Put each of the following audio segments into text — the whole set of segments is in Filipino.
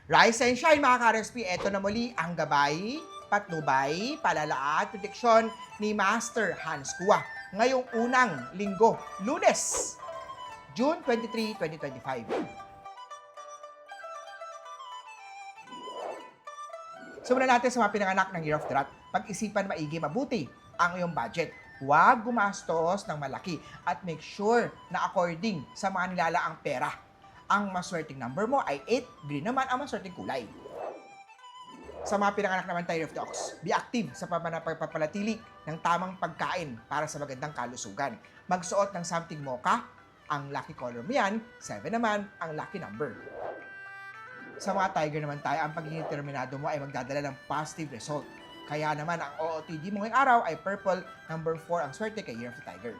Rise and shine mga ka-RSP, eto na muli ang gabay, patnubay, palala at prediksyon ni Master Hans Kua. Ngayong unang linggo, Lunes, June 23, 2025. Simulan natin sa mga pinanganak ng Year of the Rat. Pag-isipan maigi mabuti ang iyong budget. Huwag gumastos ng malaki at make sure na according sa mga nilalaang pera. Ang maswerteng number mo ay 8, green naman ang maswerteng kulay. Sa mga pinanganak naman tayo of the Ox, be active sa pagpapalatili ng tamang pagkain para sa magandang kalusugan. Magsuot ng something mocha, ang lucky color mo yan, 7 naman ang lucky number. Sa mga Tiger naman tayo, ang pagiging determinado mo ay magdadala ng positive result. Kaya naman ang OOTD mo ngayong araw ay purple, number 4 ang swerte kay Year of the Tiger.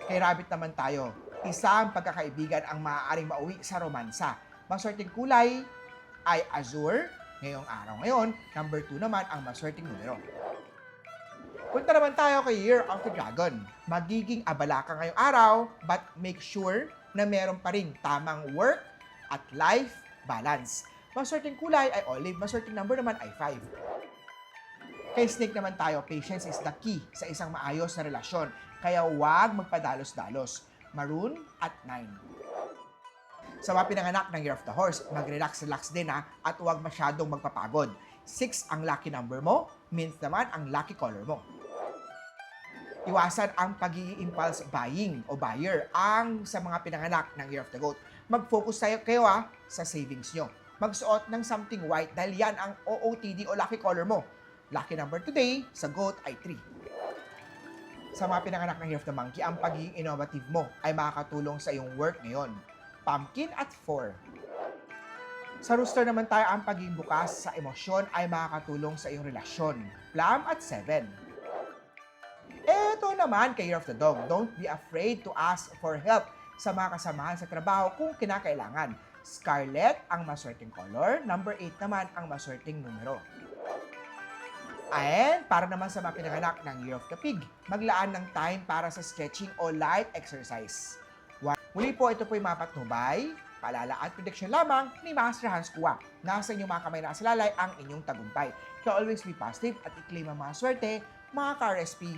Kay Rabbit naman tayo, isang pagkakaibigan ang maaaring mauwi sa romansa. Maswerteng kulay ay azure ngayong araw ngayon, number 2 naman ang maswerteng numero. Punta naman tayo kay Year of the Dragon. Magiging abala ka ngayong araw, but make sure na meron pa rin tamang work at life balance. Maswerteng kulay ay olive, maswerteng number naman ay 5. Kay Snake naman tayo, patience is the key sa isang maayos na relasyon. Kaya huwag magpadalos-dalos. Maroon at 9. Sa mga pinanganak ng Year of the Horse, mag-relax-relax din at huwag masyadong magpapagod. 6 ang lucky number mo, mint naman ang lucky color mo. Iwasan ang pag-i-impulse buying o buyer ang sa mga pinanganak ng Year of the Goat. Mag-focus kayo sa savings nyo. Magsuot ng something white dahil yan ang OOTD o lucky color mo. Lucky number today sa Goat ay 3. Sa mga pinanganak ng Year of the Monkey, ang pagiging innovative mo ay makakatulong sa iyong work ngayon. Pumpkin at 4. Sa Rooster naman tayo, ang pagiging bukas sa emosyon ay makakatulong sa iyong relasyon. Plum at 7. Eto naman kay Year of the Dog, don't be afraid to ask for help sa mga kasamahan sa trabaho kung kinakailangan. Scarlet ang maswerteng color, number 8 naman ang maswerteng numero. And para naman sa mga pinanganak ng Year of the Pig, maglaan ng time para sa stretching o light exercise. Muli po, ito po yung mga patnubay, paalala at prediction lamang ni Master Hans Kua. Nasa inyong mga kamay na salalay ang inyong tagumpay. Kaya always be positive at i-claim ang mga swerte, mga ka-RSP.